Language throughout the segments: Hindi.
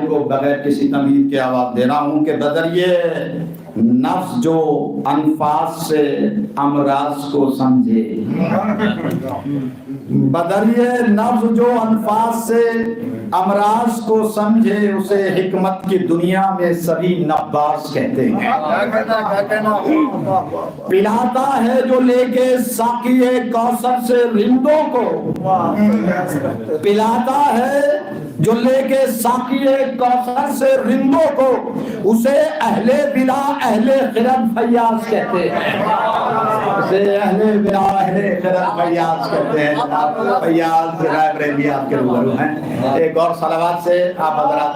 को बगैर किसी तमहीद के आवाज दे रहा हूँ कि बदरिए नफ्स जो अनफास से अमराज को समझे, बदरिए नफ्स जो अनफास से अमराज को समझे, उसे हिकमत की दुनिया में सभी नब्बास कहते हैं। पिलाता है जो लेके साकिए कौसर से रिंदों को, पिलाता है जो लेके साकिए कौसर से रिंदों को, उसे अहले बिला अहले खिरत फैयाज कहते हैं। उसे अहले बिला अहले खिरत फैयाज कहते हैं। फैयाज रायबरेली आपके रूबरू हैं। एक और सलावत से आप हज़रात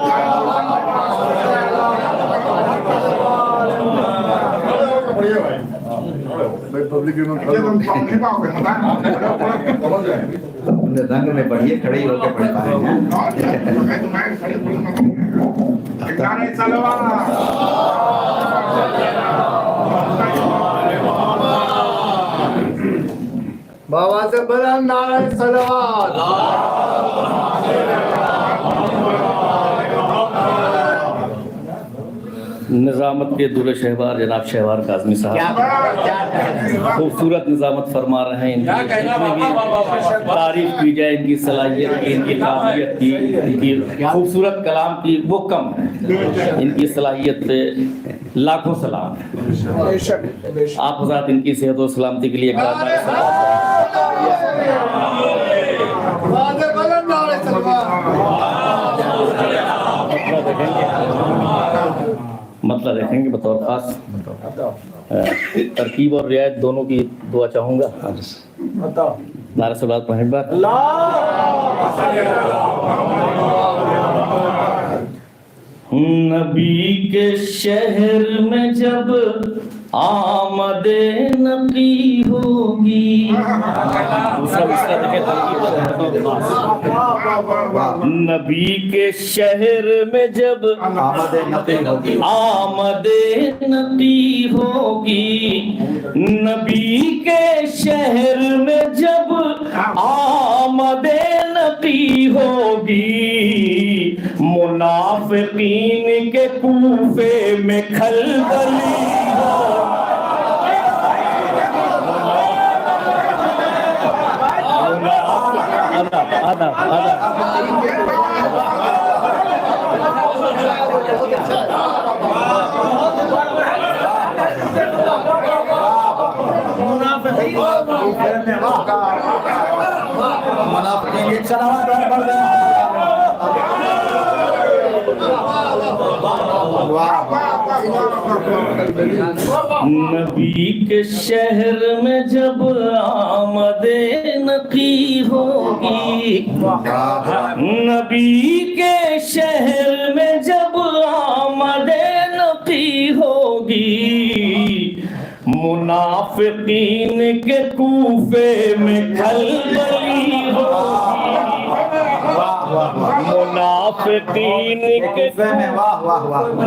रंग में पढ़िए, खड़े होकर पढ़ पाएंगे। बाबा से बड़ा नारायण सलावत। निजामत के दूल्हे शहबार जनाब शहबार काज़मी साहब खूबसूरत निजामत फरमा रहे हैं। इनकी भी तारीफ की जाए, इनकी सलाहियत की, इनकी काबिलियत की, इनकी खूबसूरत कलाम की वो कम है, इनकी सलाहियत पे लाखों सलाम। आप हज़रात इनकी सेहत और सलामती के लिए मतलब देखेंगे बतौर खास तरकीब और रियायत दोनों की दुआ चाहूँगा। नारा सलावत पढ़ें बार। नबी के शहर में जब आमदे नबी होगी, नबी के शहर में जब आमदे नबी होगी, नबी के शहर में जब आमदे नबी होगी, मुनाफिकीन के कूफे में खलबली आधा नबी के शहर में जब आमदे नकी होगी, नबी के शहर में जब आमदे नकी होगी, मुनाफिकीन के कूफे में खलबली होगी,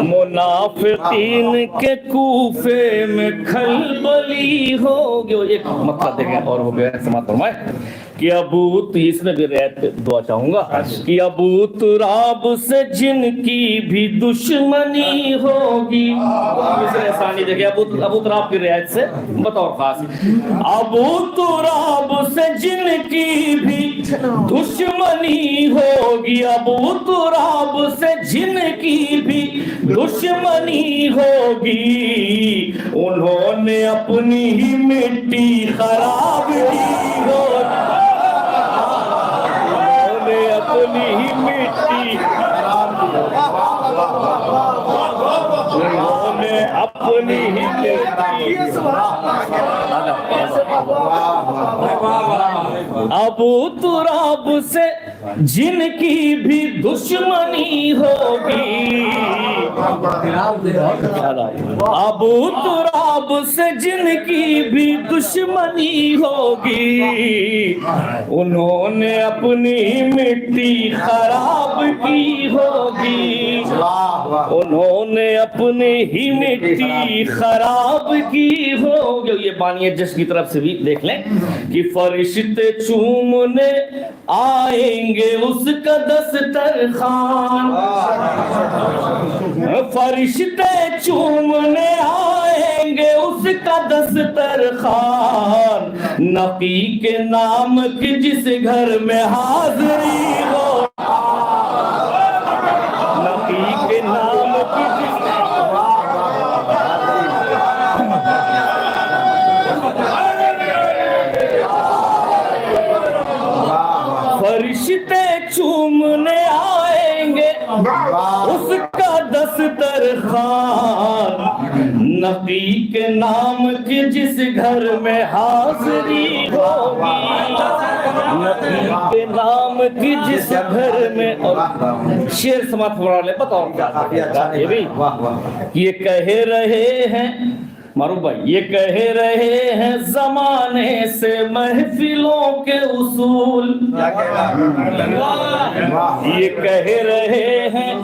मुनाफिकीन के कूफे में खलबली होगी। एक मतलब देखें और हो गया समाप्त फरमाए कि अबू, इसमें भी रियायत दुआ चाहूंगा कि अबू तुराब से जिनकी भी दुश्मनी होगी, देखे अबू तुराब की रियायत से बतौर खास, अबू तुराब से जिनकी भी दुश्मनी होगी, अबू तुराब से जिनकी भी दुश्मनी होगी, उन्होंने अपनी ही मिट्टी खराब की होगी, अपनी ही मिट्टी उन्होंने अपनी ही मिट्टी अबू तुराब से जिनकी भी दुश्मनी होगी, अबू तुराब से जिनकी भी दुश्मनी होगी, उन्होंने अपनी मिट्टी खराब की होगी, उन्होंने अपनी ही मिट्टी खराब की होगी। ये बानियत जश की तरफ से भी देख लें कि फरिश्ते चूमने आएंगे उसका दस्तरखान, फरिश्ते चूमने आएंगे उसका दस्तरखान, नबी के नाम की जिस घर में हाजिरी हो, नबी के नाम की जिस फरिश्ते चूमने आएंगे उसका दस्तरखान, नबी के नाम की जिस घर में हाजिरी होगी, नबी के नाम की जिस घर में। और शेर समाप्त हो रहा है, बताओ ये भी ये कह रहे हैं मारूफ भाई, ये कह रहे हैं जमाने से महफिलों के उसूल, ये कह रहे हैं,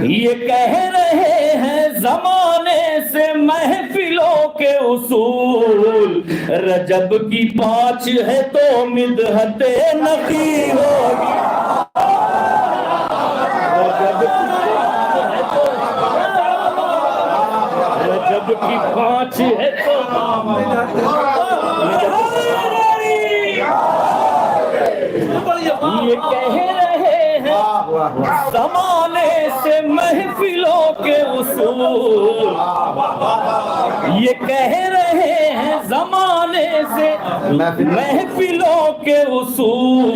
ये कह रहे हैं जमाने से महफिलों के उसूल, रजब की 5 है तो मिदहते नकी होगी, रजब की 5 है तो ये कह रहे हैं जमाने से महफिलों के उसूल, ये कह रहे हैं जमाने से महफिलों के उसूल,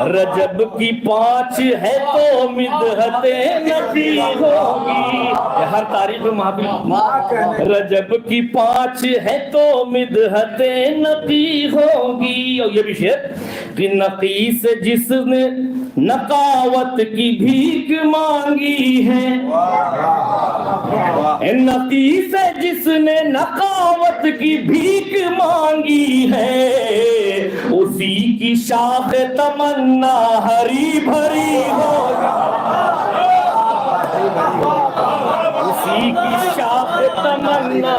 रजब की 5 है तो मिदहते नकी होगी, हर तारीख में महफिल, रजब की 5 है तो मिदहते नकी होगी। और ये भी शेर कि नकी से जिसने नकावत की भीख मांगी है, नकी से जिसने नकावत की भीख मांगी है, उसी की शाख तमन्ना हरी भरी होगी, उसी की शाख तमन्ना,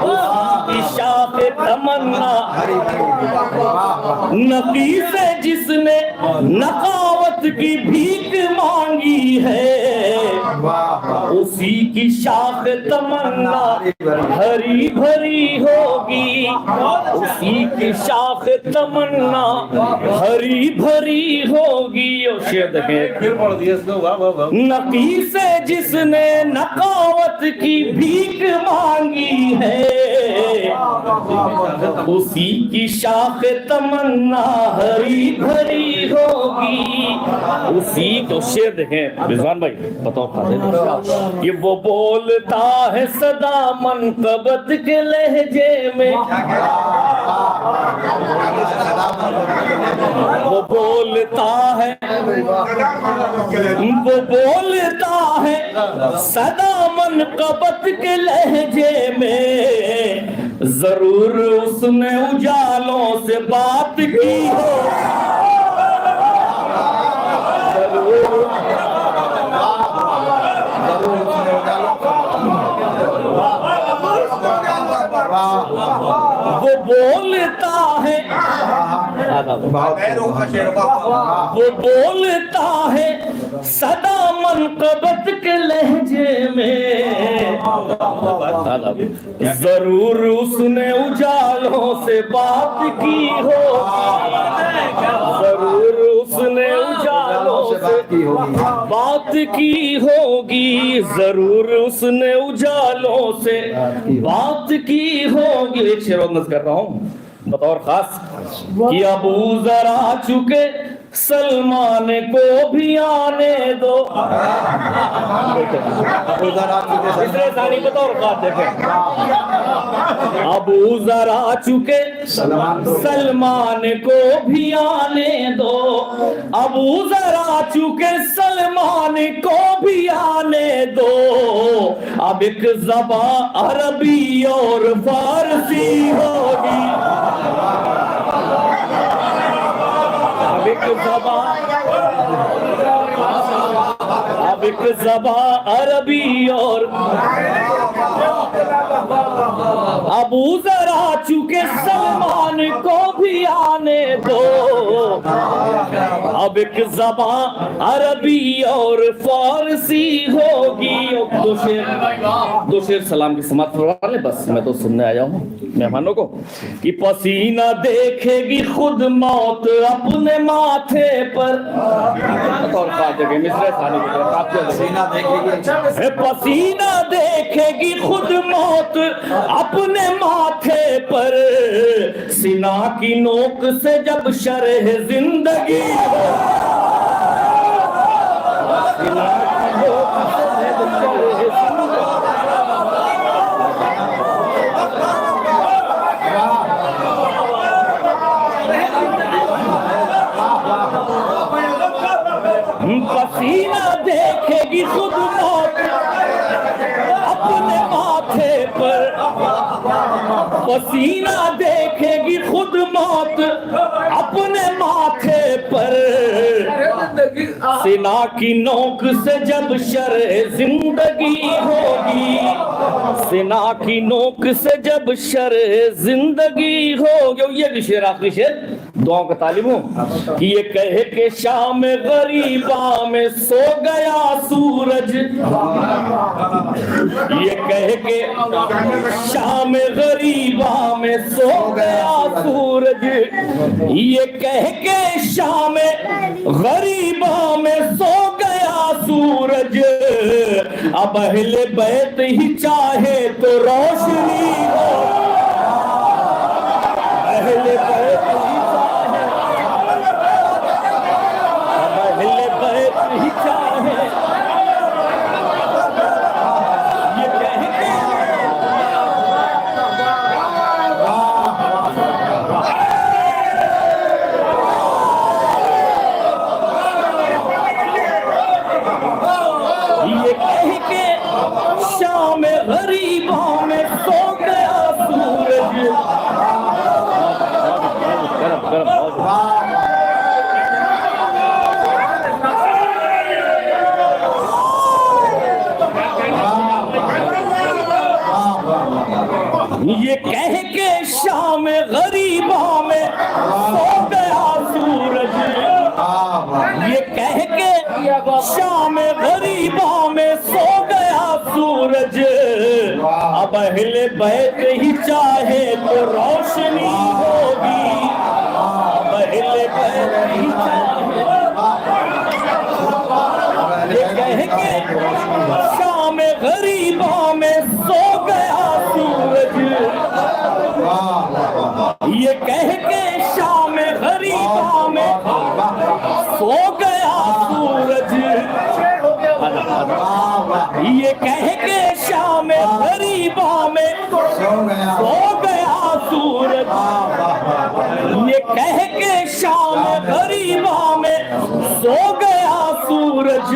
उसकी शाख तमन्ना, नबी से जिसने नकावत की भीख मांगी है, उसी की शाख तमन्ना हरी भरी होगी, उसी की शाख तमन्ना हरी भरी होगी। और शेर देखें, नकी से जिसने नकावत की भीख मांगी है, उसी की शाख तमन्ना हरी भरी होगी, उसी तो शेर देखें रिजवान भाई, बताओ खाते ये वो बोलता है सदा मनकबत के लहजे में, वो बोलता है, वो बोलता है सदा मनकबत के लहजे में, जरूर उसने उजालों से बात की हो, वो बोलता है, वो बोलता है सदा मनकबत के लहजे में, जरूर उसने उजालों से बात की हो, जरूर उसने उजालों से बात की होगी, जरूर उसने उजालों से बात की होगी। एक शेर नज़र कर रहा हूँ बतौर खास कि अबू जर आ चुके सलमान को भी आने दो, तीसरे सानी बतौर खास देखें, अबू जर आ चुके सलमान को भी आने दो, अबू जर आ चुके सलमान को भी आने दो, अब एक ज़बान अरबी और फारसी होगी, अब एक ज़बान, अब एक ज़बां अरबी और अबू जरा चुके सलमान को भी आने दो। अब एक ज़बां अरबी और फारसी होगी। दो शेर सलाम की समाप्त करवा ले, बस मैं तो सुनने आया हूँ मेहमानों को कि पसीना देखेगी खुद मौत अपने माथे पर। पसीना देखेगी खुद मौत अपने माथे पर, सीना की नोक से जब शरह जिंदगी हो, सीना की नोक से जब शरह पसीना देखेगी खुद मौत अपने माथे पर, पसीना देखेगी खुद मौत अपने माथे पर, सीना की नोक से जब शरह जिंदगी होगी, सीना की नोक से जब शरह जिंदगी होगी। ये शेर आखिरी शेर दुआओं का तालिम हूँ कि ये कहे के शाम गरीबा में सो गया सूरज, ये कहे के शाम गरीबा में सो गया सूरज, ये कहे के शाम गरीबा में सो गया सूरज, अब अहले बैत ही चाहे तो रोशनी हो, अहले बैत ही चाहे ये कह के शाम गरीबों में सो गया सूरज। ये कह के शाम गरीबों में सो गया सूरज, ये कह के शाम गरीबों में सो गया सूरज, अब अहले बैत ही चाहे तो रोशनी होगी, अब अहले बैत ही चाहे, ये कह के शाम गरीबों में सो गया सूरज, ये कह के शाम गरीबों में सो गया सूरज, ये कह के शाम गरीबों में सो गया सूरज, ये कह के शाम गरीबों में सो गया सूरज,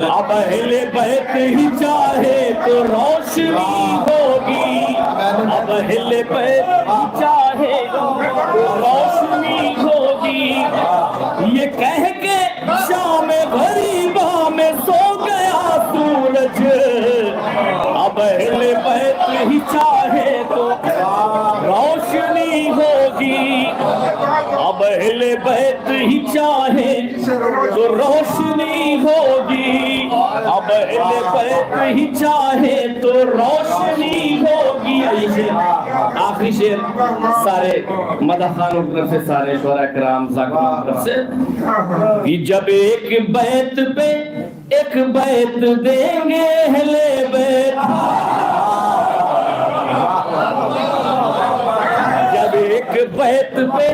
अब अहले बैत ही चाहे तो रोशनी होगी, अब अहले बैत ही चाहे तो रोशनी होगी, ये कह के शाम गरीबों में सो गया सूरज, अब अहले बैत ही चाहे तो रोशनी होगी, अब अहले बैत ही चाहे तो रोशनी होगी, अब अहले बैत ही चाहे तो रोशनी होगी। आखिरी शेर सारे मदह खानों की तरफ से, सारे शोरा कराम ज़ाकिरों की तरफ से कि जब एक बैत पे एक बैत देंगे अहले बैत, जब एक बैत पे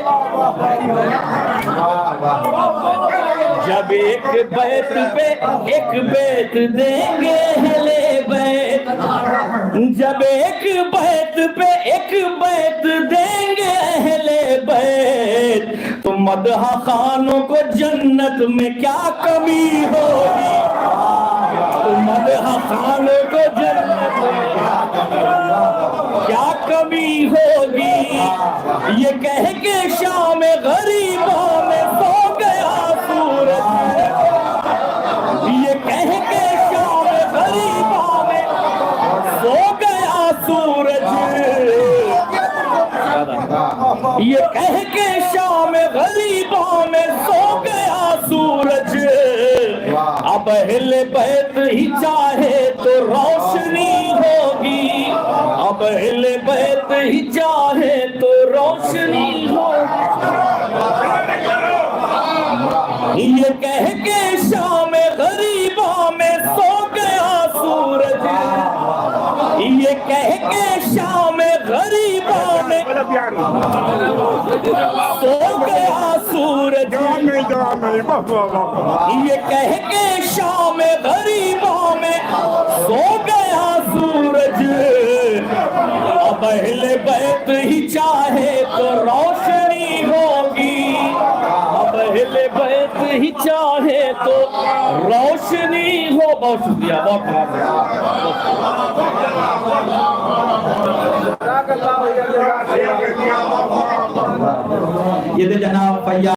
जब एक बैत पे एक बैत देंगे अहले बैत, जब एक बैत पे एक बैत देंगे अहले बैत, तो मदह खानों को जन्नत में क्या कमी होगी, तो मदह खानों को जन्नत में क्या कमी होगी, ये कह के शाम गरीबों में सो गया सूरज, ये कह ये कह के शाम गरीबों में सो गया सूरज, अब अहले बैत ही चाहे तो रोशनी होगी, अब अहले बैत ही चाहे तो रोशनी होगी। ये कह के शाम गरीबों में सो गया सूरज, ये कह के शाम गरीबों में सो गया सूरज, ये कह के शाम गरीबों में सो गया सूरज, अब अहले बैत ही चाहे तो रोशनी होगी, अब अहले बैत ही चाहे तो रोशनी हो। बहुत शुक्रिया, बहुत ये तो जनाब फैयाज